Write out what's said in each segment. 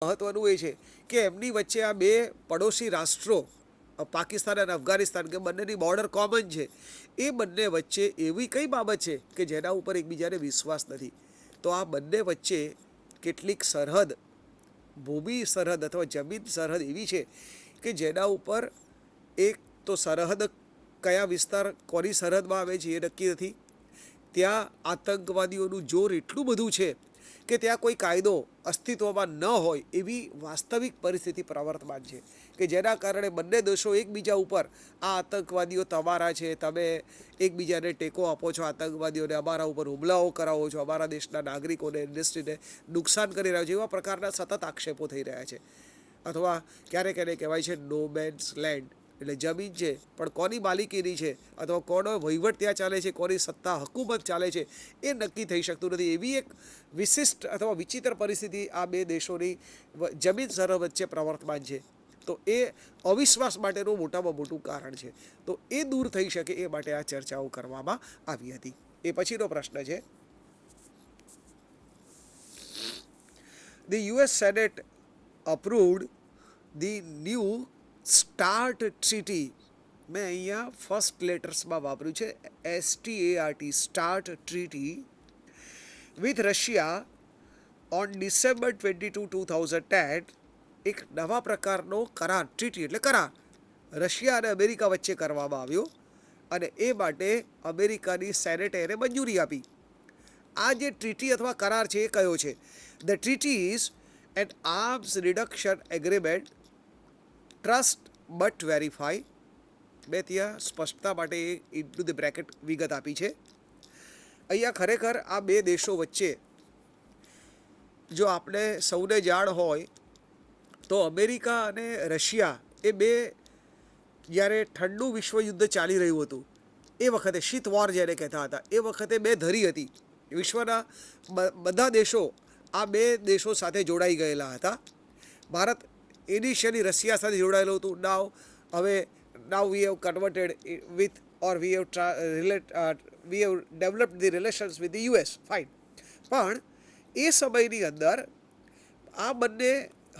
મહત્વનું એ છે કે એમની વચ્ચે આ બે પડોશી રાષ્ટ્રો પાકિસ્તાન અને અફઘાનિસ્તાન કે બંનેની બોર્ડર કોમન છે, એ બંને વચ્ચે એવી કઈ બાબત છે કે જેના ઉપર એકબીજાને વિશ્વાસ નથી. તો આ બંને વચ્ચે કેટલીક સરહદ, ભૂમિ સરહદ અથવા જમીન સરહદ એવી છે કે જેના ઉપર એક તો સરહદ કયા વિસ્તાર કોની સરહદમાં આવે છે એ નક્કી નથી. ત્યાં આતંકવાદીઓનું જોર એટલું બધું છે કે ત્યાં કોઈ કાયદો અસ્તિત્વમાં ન હોય એવી વાસ્તવિક પરિસ્થિતિ પ્રવર્તમાન છે કે જેના કારણે બંને દેશો એકબીજા ઉપર આ આતંકવાદીઓ તમારા છે, તમે એકબીજાને ટેકો આપો છો, આતંકવાદીઓને અમારા ઉપર હુમલાઓ કરાવો છો, અમારા દેશના નાગરિકોને, ઇન્ડસ્ટ્રીને નુકસાન કરી રહ્યા છો, એવા પ્રકારના સતત આક્ષેપો થઈ રહ્યા છે. અથવા ક્યારેક એને કહેવાય છે નો મેન્સ લેન્ડ, એટલે જમીન છે પણ કોની માલિકીની છે અથવા કોનો વહીવટ ત્યાં ચાલે છે, કોની સત્તા હકુમત ચાલે છે એ નક્કી થઈ શકતું નથી. એવી એક વિશિષ્ટ અથવા વિચિત્ર પરિસ્થિતિ આ બે દેશોની જમીન સરહદ વચ્ચે પ્રવર્તમાન છે. તો એ અવિશ્વાસ માટેનું મોટામાં મોટું કારણ છે. તો એ દૂર થઈ શકે એ માટે આ ચર્ચાઓ કરવામાં આવી હતી. એ પછીનો પ્રશ્ન છે, the US Senate approved the new START treaty. મેં અહીંયા ફર્સ્ટ લેટર્સમાં વાપર્યું છે START, start treaty, with Russia on December 22, 2010. એક નવા પ્રકારનો કરાર, ટ્રીટી એટલે કરાર, રશિયા અને અમેરિકા વચ્ચે કરવામાં આવ્યો અને એ માટે અમેરિકાની સેનેટે એને મંજૂરી આપી. આ જે ટ્રીટી અથવા કરાર છે એ કયો છે? The treaty is an arms reduction agreement, trust but verify. મેં ત્યાં સ્પષ્ટતા માટે ઇન્ટુ ધ બ્રેકેટ વિગત આપી છે. અહીંયા ખરેખર આ બે દેશો વચ્ચે જો આપણે સૌને જાણ હોય તો અમેરિકા અને રશિયા એ બે જ્યારે ઠંડુ વિશ્વયુદ્ધ ચાલી રહ્યું હતું એ વખતે, શીત વોર જેને કહેતા હતા, એ વખતે બે ધરી હતી. વિશ્વના બધા દેશો આ બે દેશો સાથે જોડાઈ ગયેલા હતા. ભારત ઇનિશિયલી રશિયા સાથે જોડાયેલું હતું. Now we have converted with or we have developed the relations with the US, fine. પણ એ સમયની અંદર આ બંને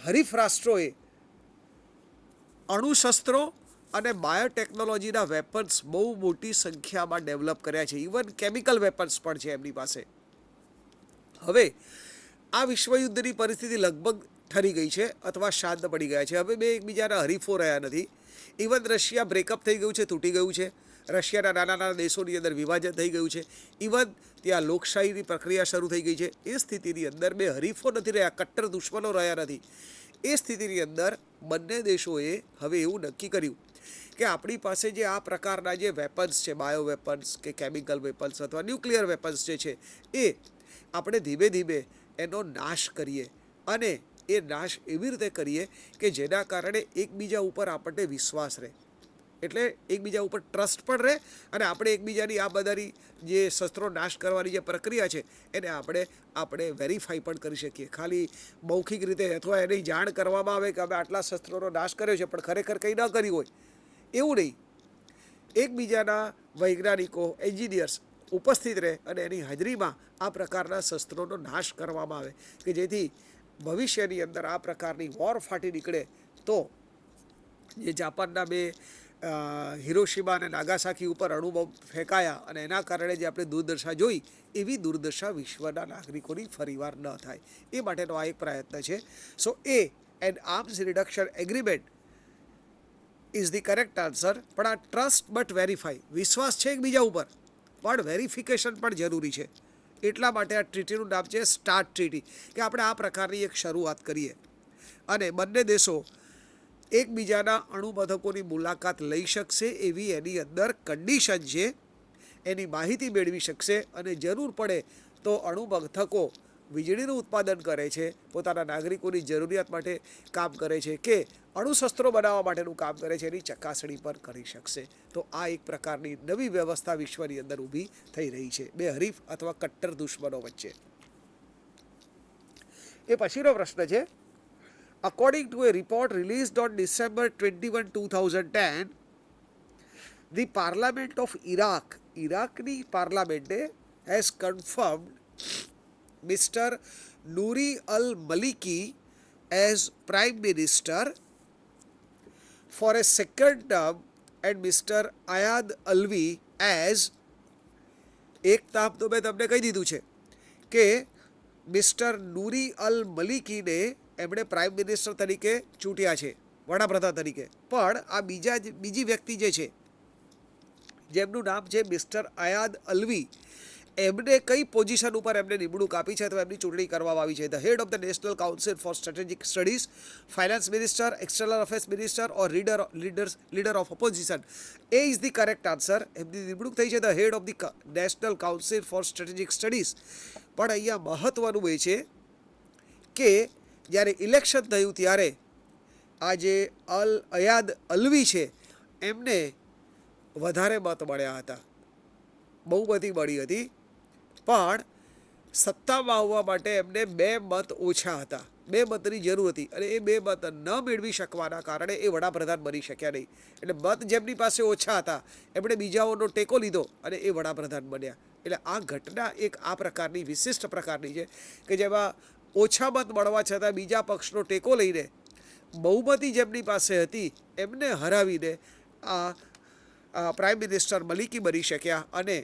હરીફ રાષ્ટ્રોએ અણુશસ્ત્રો અને બાયોટેકનોલોજીના વેપન્સ બહુ મોટી સંખ્યામાં ડેવલપ કર્યા છે. ઇવન કેમિકલ વેપન્સ પણ છે એમની પાસે. હવે આ વિશ્વયુદ્ધની પરિસ્થિતિ લગભગ ઠરી ગઈ છે અથવા શાંત પડી ગયા છે. હવે બે એકબીજાના હરીફો રહ્યા નથી. ઇવન રશિયા બ્રેકઅપ થઈ ગયું છે, તૂટી ગયું છે. રશિયાના નાના નાના દેશોની અંદર વિભાજન થઈ ગયું છે. ઇવન ત્યાં લોકશાહીની પ્રક્રિયા શરૂ થઈ ગઈ છે. એ સ્થિતિની અંદર બે હરીફો નથી રહ્યા, કટ્ટર દુશ્મનો રહ્યા નથી. એ સ્થિતિની અંદર બંને દેશોએ હવે એવું નક્કી કર્યું કે આપણી પાસે જે આ પ્રકારના જે વેપન્સ છે, બાયો વેપન્સ કે કેમિકલ વેપન્સ અથવા ન્યુક્લિયર વેપન્સ જે છે, એ આપણે ધીમે ધીમે એનો નાશ કરીએ અને એ નાશ એવી રીતે કરીએ કે જેના કારણે એકબીજા ઉપર આપણને વિશ્વાસ રહે, એટલે એકબીજા ઉપર ટ્રસ્ટ પણ રહે અને આપણે એકબીજાની આ બધાની જે શસ્ત્રો નાશ કરવાની જે પ્રક્રિયા છે એને આપણે વેરીફાઈ પણ કરી શકીએ. ખાલી મૌખિક રીતે અથવા એની જાણ કરવામાં આવે કે અમે આટલા શસ્ત્રોનો નાશ કર્યો છે પણ ખરેખર કંઈ ન કર્યું હોય એવું નહીં. એકબીજાના વૈજ્ઞાનિકો, એન્જિનિયર્સ ઉપસ્થિત રહે અને એની હાજરીમાં આ પ્રકારના શસ્ત્રોનો નાશ કરવામાં આવે કે જેથી ભવિષ્યની અંદર આ પ્રકારની વોર ફાટી નીકળે તો જે જાપાનના બે હિરોશિમા અને નાગાસાકી ઉપર અણુબોમ્બ ફેંકાયા અને એના કારણે જે આપણે દુર્દશા જોઈ એવી દુર્દશા વિશ્વના નાગરિકોની ફરીવાર ન થાય એ માટેનો આ એક પ્રયત્ન છે. So an arms reduction agreement is the correct answer. પણ આ ટ્રસ્ટ બટ વેરીફાઈ, વિશ્વાસ છે એકબીજા ઉપર પણ વેરિફિકેશન પણ જરૂરી છે. એટલા માટે આ ટ્રીટીનું નામ છે સ્ટાર્ટ ટ્રીટી, કે આપણે આ પ્રકારની એક શરૂઆત કરીએ અને બંને દેશો એકબીજાના અણુમથકોની મુલાકાત લઈ શકશે એવી એની અંદર કન્ડિશન છે. એની માહિતી મેળવી શકશે અને જરૂર પડે તો અણુમથકો વીજળીનું ઉત્પાદન કરે છે, પોતાના નાગરિકોની જરૂરિયાત માટે કામ કરે છે કે અણુશસ્ત્રો બનાવવા માટેનું કામ કરે છે, એની ચકાસણી પણ કરી શકશે. તો આ એક પ્રકારની નવી વ્યવસ્થા વિશ્વની અંદર ઊભી થઈ રહી છે બે હરીફ અથવા કટ્ટર દુશ્મનો વચ્ચે. એ પછીનો પ્રશ્ન છે, according to a report released on December 21, 2010, the Parliament of Iraq, Iraqની પાર્લામેન્ટે has confirmed Mr. Nouri al-Maliki as Prime Minister for a second term and Mr. Ayad Alvi as, એક નામ તો મેં તમને કહી દીધું છે કે મિસ્ટર નૂરી અલ મલિકીને એમણે પ્રાઇમ મિનિસ્ટર તરીકે ચૂંટ્યા છે, વડાપ્રધાન તરીકે. પણ આ બીજી વ્યક્તિ જે છે જેમનું નામ છે મિસ્ટર અયાદ અલ્વી, એમને કઈ પોઝિશન ઉપર એમને નિમણૂક આપી છે અથવા એમની ચૂંટણી કરવામાં આવી છે? The head of the national council for strategic studies, finance minister, external affairs minister or leader of opposition. A is the correct answer. એમની નિમણૂક થઈ છે the head of the national council for strategic studies. પણ અહીંયા મહત્વનું એ છે કે જ્યારે ઇલેક્શન થયું ત્યારે આ જે અયાદ અલ્વી છે એમને વધારે મત મળ્યા હતા, બહુમતી મળી હતી, પણ સત્તામાં આવવા માટે એમને 2 મત ઓછા હતા, 2 મતની જરૂર હતી અને એ 2 મત ન મેળવી શકવાના કારણે એ વડાપ્રધાન બની શક્યા નહીં. એટલે મત જેમની પાસે ઓછા હતા એમણે બીજાઓનો ટેકો લીધો અને એ વડાપ્રધાન બન્યા. એટલે આ ઘટના એક આ પ્રકારની વિશિષ્ટ પ્રકારની છે કે જેમાં ઓછા મત મળવા છતાં બીજા પક્ષનો ટેકો લઈને બહુમતી જેમની પાસે હતી એમને હરાવીને આ પ્રાઇમ મિનિસ્ટર મલિકી બની શક્યા અને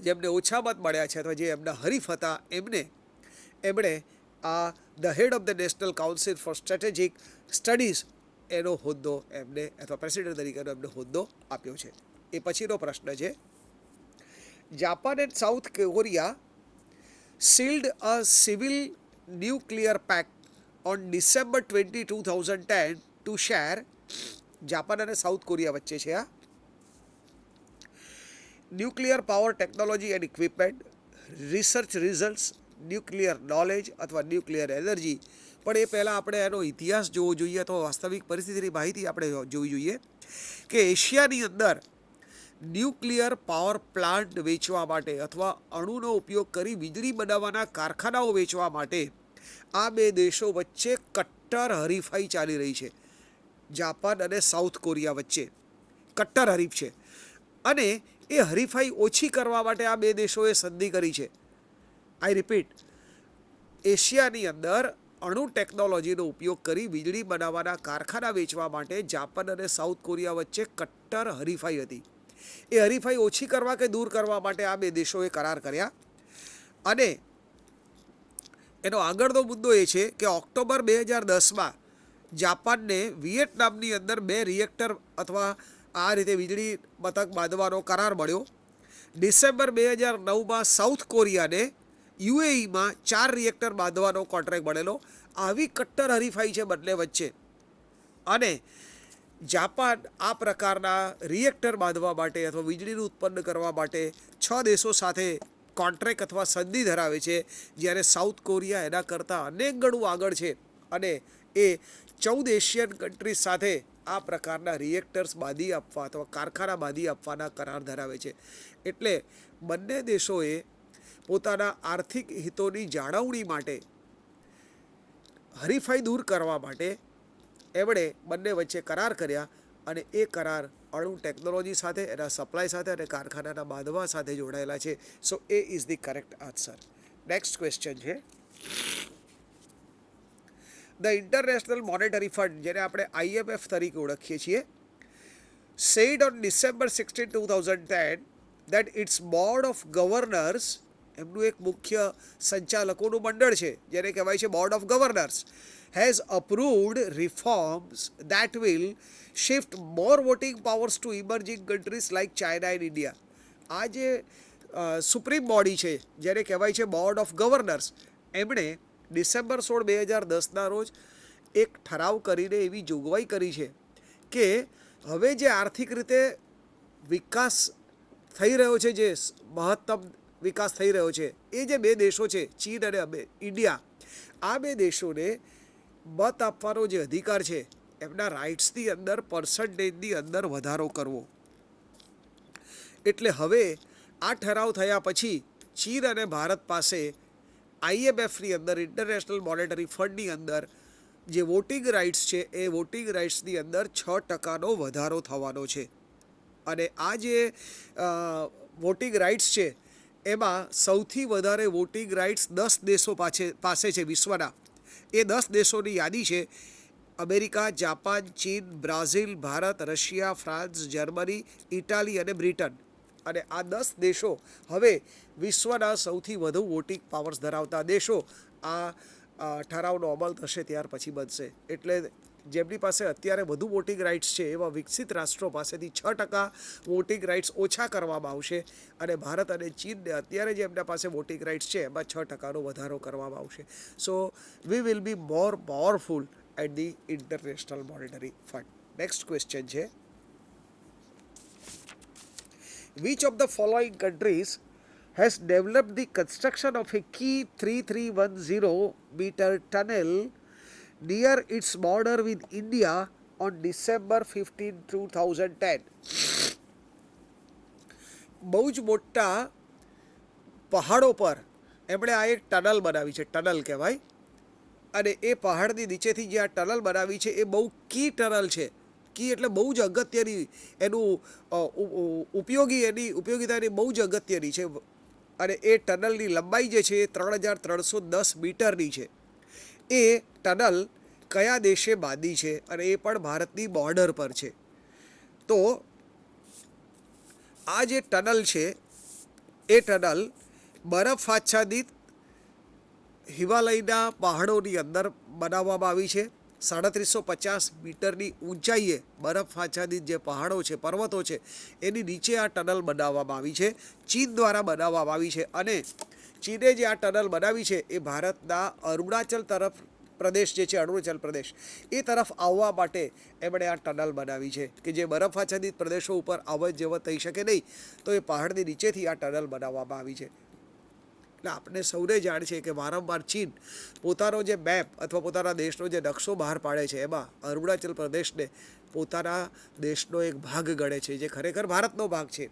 જેમને ઓછા મત મળ્યા છે અથવા જે એમના હરીફ હતા એમણે આ the head of the national council for strategic studies એનો હોદ્દો એમને અથવા પ્રેસિડેન્ટ તરીકેનો એમને હોદ્દો આપ્યો છે. એ પછીનો પ્રશ્ન છે, Japan and south Korea sealed a civil nuclear pact on December 20, 2010 to share. Japan અને સાઉથ કોરિયા વચ્ચે છે આ nuclear power technology and equipment, research results, nuclear knowledge અથવા ન્યુક્લિયર એનર્જી. પણ એ પહેલાં આપણે એનો ઇતિહાસ જોવો જોઈએ અથવા વાસ્તવિક પરિસ્થિતિની માહિતી આપણે જોવી જોઈએ કે એશિયાની અંદર ન્યુક્લિયર પાવર પ્લાન્ટ વેચવા માટે અથવા અણુનો ઉપયોગ કરી વીજળી બનાવવાના કારખાનાઓ વેચવા માટે આ 2 દેશો વચ્ચે કટ્ટર હરીફાઈ ચાલી રહી છે. જાપાન અને સાઉથ કોરિયા વચ્ચે કટ્ટર હરીફ છે અને એ હરીફાઈ ઓછી કરવા માટે આ 2 દેશોએ સંધિ કરી છે. આઈ રિપીટ, એશિયાની અંદર અણુ ટેકનોલોજીનો ઉપયોગ કરી વીજળી બનાવવાના કારખાના વેચવા માટે જાપાન અને સાઉથ કોરિયા વચ્ચે કટ્ટર હરીફાઈ હતી. એ હરીફાઈ ઓછી કરવા કે દૂર કરવા માટે આ 2 દેશોએ કરાર કર્યા અને એનો આગળનો મુદ્દો એ છે કે ઓક્ટોબર 2010માં જાપાનને વિયેટનામની અંદર 2 રિએક્ટર અથવા આ રીતે વીજળી મથક બાંધવાનો કરાર મળ્યો. ડિસેમ્બર 2009માં સાઉથ કોરિયાને યુએઈમાં 4 રિએક્ટર બાંધવાનો કોન્ટ્રાક્ટ મળેલો. આવી કટ્ટર હરીફાઈ છે બંને વચ્ચે અને જાપાન આ પ્રકારના રિએક્ટર બાંધવા માટે અથવા વીજળીનું ઉત્પન્ન કરવા માટે 6 દેશો સાથે કોન્ટ્રાક્ટ અથવા સંધિ ધરાવે છે, જ્યારે સાઉથ કોરિયા એના કરતાં અનેક ગણું આગળ છે અને એ 14 એશિયન કન્ટ્રીઝ સાથે આ પ્રકારના રિએક્ટર્સ બાંધી આપવા અથવા કારખાના બાંધી આપવાના કરાર ધરાવે છે. એટલે બંને દેશોએ પોતાના આર્થિક હિતોની જાળવણી માટે હરીફાઈ દૂર કરવા માટે એમણે બંને વચ્ચે કરાર કર્યા અને એ કરાર અણુ ટેકનોલોજી સાથે, એના સપ્લાય સાથે અને કારખાનાના બાંધવા સાથે જોડાયેલા છે. So A is the correct answer. Next question છે, ધ ઇન્ટરનેશનલ મોનેટરી ફંડ, જેને આપણે IMF તરીકે ઓળખીએ છીએ, said on December 16, 2010 that its board of governors, એમનું એક મુખ્ય સંચાલકોનું મંડળ છે જેને કહેવાય છે board of governors, has approved reforms that will shift more voting powers to emerging countries like China and India. આ જે સુપ્રીમ બોડી છે જેને કહેવાય છે બોર્ડ ઓફ ગવર્નર્સ, એમણે ડિસેમ્બર 16, 2010ના રોજ એક ઠરાવ કરીને એવી જોગવાઈ કરી છે કે હવે જે આર્થિક રીતે વિકાસ થઈ રહ્યો છે, જે મહત્તમ વિકાસ થઈ રહ્યો છે, એ જે 2 દેશો છે ચીન અને ઇન્ડિયા, આ 2 દેશોને મત આપવાનો જે અધિકાર છે એમના રાઇટ્સની અંદર પર્સન્ટેજની અંદર વધારો કરવો. એટલે હવે આ ઠરાવ થયા પછી ચીન અને ભારત પાસે IMFની અંદર, ઇન્ટરનેશનલ મોનેટરી ફંડની અંદર જે વોટિંગ રાઇટ્સ છે એ વોટિંગ રાઇટ્સની અંદર 6% વધારો થવાનો છે. અને આ જે વોટિંગ રાઇટ્સ છે એમાં સૌથી વધારે વોટિંગ રાઇટ્સ 10 દેશો પાસે છે વિશ્વના. એ 10 દેશોની યાદી છે. અમેરિકા, જાપાન, ચીન, Brazil, Bharat, Russia, France, Germany, Italy અને બ્રિટન. અને આ 10 દેશો હવે વિશ્વના સૌથી વધુ વોટિંગ પાવર્સ ધરાવતા દેશો આ ઠરાવનો અમલ થશે ત્યાર પછી બનશે. એટલે જેમની પાસે અત્યારે વધુ વોટિંગ રાઇટ્સ છે એવા વિકસિત રાષ્ટ્રો પાસેથી 6% વોટિંગ રાઇટ્સ ઓછા કરવામાં આવશે અને ભારત અને ચીનને અત્યારે જે એમના પાસે વોટિંગ રાઇટ્સ છે એમાં 6%નો વધારો કરવામાં આવશે. So we will be more powerful at the International Monetary Fund. Next question છે, which of the following countries has developed the construction of a key 3310 meter tunnel near its border with India on December 15, 2010? બહુ જ મોટા પહાડો પર એમણે આ એક tunnel બનાવી છે, ટનલ કહેવાય. અને એ પહાડની નીચેથી જે આ ટનલ બનાવી છે એ બહુ કી ટનલ છે. કી એટલે બહુ જ અગત્યની, એનું ઉપયોગિતા એની બહુ જ અગત્યની છે. અને એ ટનલની લંબાઈ જે છે એ 3310 મીટરની છે. એ ટનલ કયા દેશે બાંધી છે અને એ પણ ભારતની બોર્ડર પર છે. તો આ જે ટનલ છે એ ટનલ બરફ આચ્છાદિત હિમાલયના પહાડોની અંદર બનાવવામાં આવી છે. 3750 મીટરની ઊંચાઈએ બરફ આચ્છાદિત જે પહાડો છે, પર્વતો છે, એની નીચે આ ટનલ બનાવવામાં આવી છે. ચીન દ્વારા બનાવવામાં આવી છે. અને ચીને જે આ ટનલ બનાવી છે એ ભારતના અરુણાચલ તરફ પ્રદેશ જે છે, અરુણાચલ પ્રદેશ એ તરફ આવવા માટે એમણે આ ટનલ બનાવી છે કે જે બરફ આચ્છાદિત પ્રદેશો ઉપર આવત જવત થઈ શકે નહીં. તો એ પહાડની નીચેથી આ ટનલ બનાવવામાં આવી છે. એટલે આપણે સૌને જાણ છે કે વારંવાર ચીન પોતાનો જે મેપ અથવા પોતાના દેશનો જે નકશો બહાર પાડે છે એમાં અરુણાચલ પ્રદેશને પોતાના દેશનો એક ભાગ ગણે છે, જે ખરેખર ભારતનો ભાગ છે.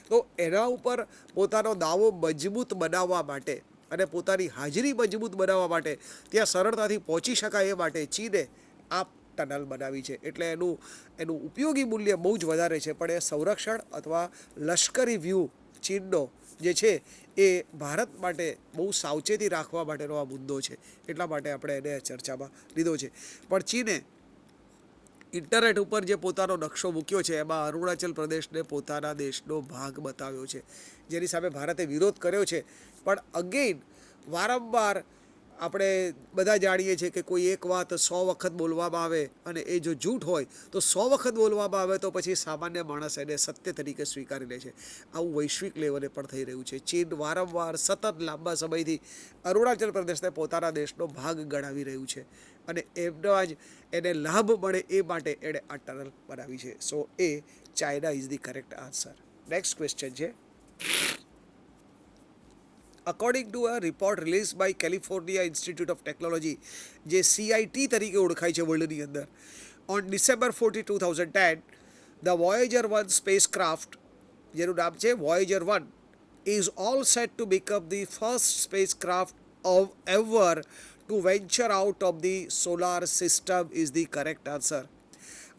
તો એના ઉપર પોતાનો દાવો મજબૂત બનાવવા માટે અને પોતાની હાજરી મજબૂત બનાવવા માટે, ત્યાં સરળતાથી પહોંચી શકાય એ માટે ચીને આ ટનલ બનાવી છે. એટલે એનું ઉપયોગી મૂલ્ય બહુ જ વધારે છે. પણ એ સંરક્ષણ અથવા લશ્કરી વ્યૂહ ચીનનો જે છે એ ભારત માટે બહુ સાવચેતી રાખવા માટેનો આ મુદ્દો છે. એટલા માટે આપણે એને ચર્ચામાં લીધો છે. પણ ચીને ઇન્ટરનેટ ઉપર જે પોતાનો નકશો મૂક્યો છે એમાં અરુણાચલ પ્રદેશને પોતાના દેશનો ભાગ બતાવ્યો છે, જેની સામે ભારતે વિરોધ કર્યો છે. પણ અગેઇન વારંવાર આપણે બધા જાણીએ છીએ કે કોઈ એક વાત 100 વખત બોલવામાં આવે અને એ જો જૂઠ હોય તો 100 વખત બોલવામાં આવે તો પછી સામાન્ય માણસ એને સત્ય તરીકે સ્વીકારી લે છે. આવું વૈશ્વિક લેવલે પણ થઈ રહ્યું છે. ચીન વારંવાર સતત લાંબા સમયથી અરુણાચલ પ્રદેશને પોતાના દેશનો ભાગ ગણાવી રહ્યું છે અને એમનો જ એને લાભ મળે એ માટે એણે આ ટનલ બનાવી છે. So A China is the correct answer. Next question છે, according to a report release by California Institute of Technology, જે CIT તરીકે ઓળખાય છે વર્લ્ડની અંદર, on December 14, 2010 the Voyager 1 spacecraft, જેનું નામ છે Voyager 1, is all set to become the first spacecraft of ever to venture out of the solar system is the correct answer.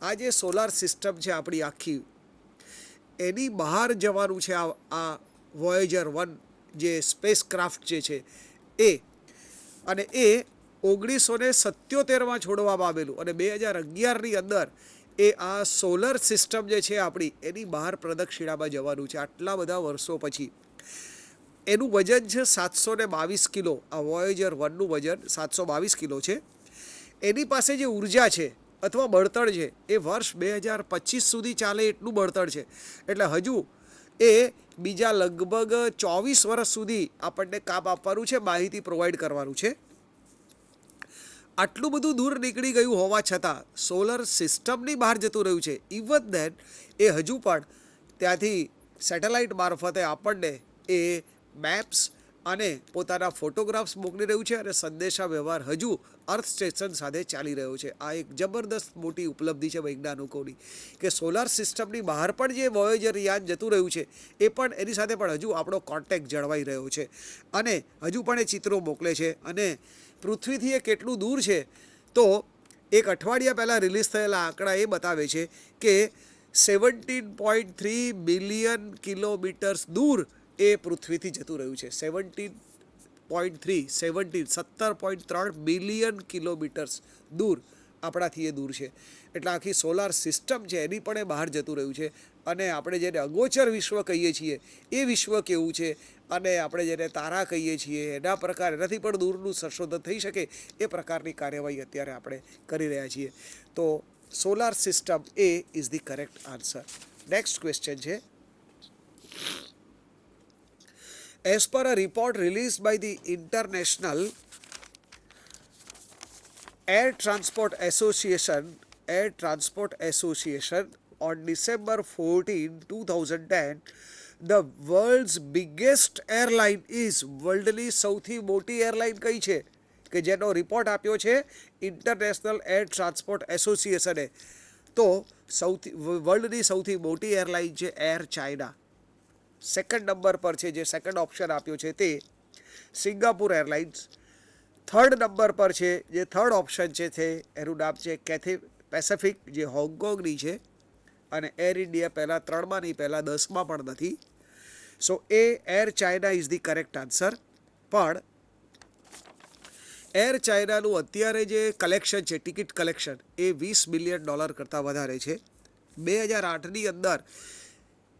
આ જે સોલાર સિસ્ટમ છે આપણી આખી, એની બહાર જવાનું છે આ વોયેજર 1 જે સ્પેસ ક્રાફ્ટ જે છે એ. અને એ 1977માં છોડવામાં આવેલું અને 2011ની અંદર એ આ સોલર સિસ્ટમ જે છે આપણી એની બહાર પ્રદક્ષિણામાં જવાનું છે. આટલા બધા વર્ષો પછી એનું વજન છે 722 કિલો. આ વોયેજર 1નું વજન 722 કિલો છે. એની પાસે જે ઉર્જા છે અથવા બળતણ છે એ વર્ષ 2025 સુધી ચાલે એટલું બળતણ છે. એટલે હજુ એ બીજા લગભગ 24 વર્ષ સુધી આપણને કામ આપવાનું છે, માહિતી પ્રોવાઈડ કરવાનું છે. આટલું બધું દૂર નીકળી ગયું હોવા છતાં સોલર સિસ્ટમની બહાર જતું રહ્યું છે. ઇવન દેન એ હજુ પણ ત્યાંથી સેટેલાઇટ મારફતે આપણને એ મેપ્સ અને પોતાના ફોટોગ્રાફ્સ મોકલી રહ્યું છે અને સંદેશા વ્યવહાર હજુ અર્થ સ્ટેશન સાથે ચાલી રહ્યો છે. આ એક જબરદસ્ત મોટી ઉપલબ્ધિ છે વૈજ્ઞાનિકોની કે સોલાર સિસ્ટમની બહાર પણ જે વોયેજર યાન જતું રહ્યું છે એ પણ એની સાથે પણ હજુ આપણો કોન્ટેક્ટ જળવાઈ રહ્યો છે અને હજુ પણ એ ચિત્રો મોકલે છે. અને પૃથ્વીથી એ કેટલું દૂર છે તો એક અઠવાડિયા પહેલાં રિલીઝ થયેલા આંકડા એ બતાવે છે કે 17.3 બિલિયન કિલોમીટર્સ દૂર એ પૃથ્વીથી જતું રહ્યું છે. 17 17.3 બિલિયન કિલોમીટર્સ દૂર આપણાથી એ દૂર છે. એટલે આખી સોલાર સિસ્ટમ છે એની પણ એ બહાર જતું રહ્યું છે. અને આપણે જેને અગોચર વિશ્વ કહીએ છીએ એ વિશ્વ કેવું છે, અને આપણે જેને તારા કહીએ છીએ એના પ્રકાર, એનાથી પણ દૂરનું સંશોધન થઈ શકે એ પ્રકારની કાર્યવાહી અત્યારે આપણે કરી રહ્યા છીએ. તો solar system A is the correct answer. Next question છે, as per a report released by the International Air Transport Association on December 14, 2010, the world's biggest airline is, વર્લ્ડની સૌથી મોટી એરલાઇન કઈ છે કે જેનો રિપોર્ટ આપ્યો છે ઇન્ટરનેશનલ એર ટ્રાન્સપોર્ટ એસોસિએશને? તો વર્લ્ડની સૌથી મોટી એરલાઇન છે એર ચાઇના. સેકન્ડ નંબર પર છે, જે સેકન્ડ ઓપ્શન આપ્યો છે તે સિંગાપુર એરલાઇન્સ. થર્ડ નંબર પર છે, જે થર્ડ ઓપ્શન છે તે એનું નામ છે કેથે પેસિફિક, જે હોંગકોંગની છે. અને એર ઇન્ડિયા પહેલાં 3માં નહીં, પહેલાં 10માં પણ નથી. So A Air China is the correct answer. પણ એર ચાઇનાનું અત્યારે જે કલેક્શન છે, ટિકિટ કલેક્શન, એ $20 બિલિયન કરતાં વધારે છે. 2008ની અંદર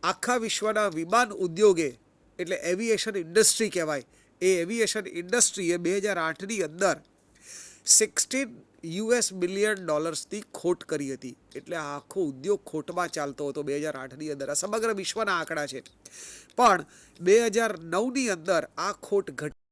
આખા વિશ્વના વિમાન ઉદ્યોગે, એટલે એવિએશન ઇન્ડસ્ટ્રી કહેવાય, એ એવિએશન ઇન્ડસ્ટ્રીએ 2008ની અંદર $16 બિલિયન ખોટ કરી હતી. એટલે આખો ઉદ્યોગ ખોટમાં ચાલતો હતો 2008ની અંદર. આ સમગ્ર વિશ્વના આંકડા છે. પણ 2009ની અંદર આ ખોટ ઘટી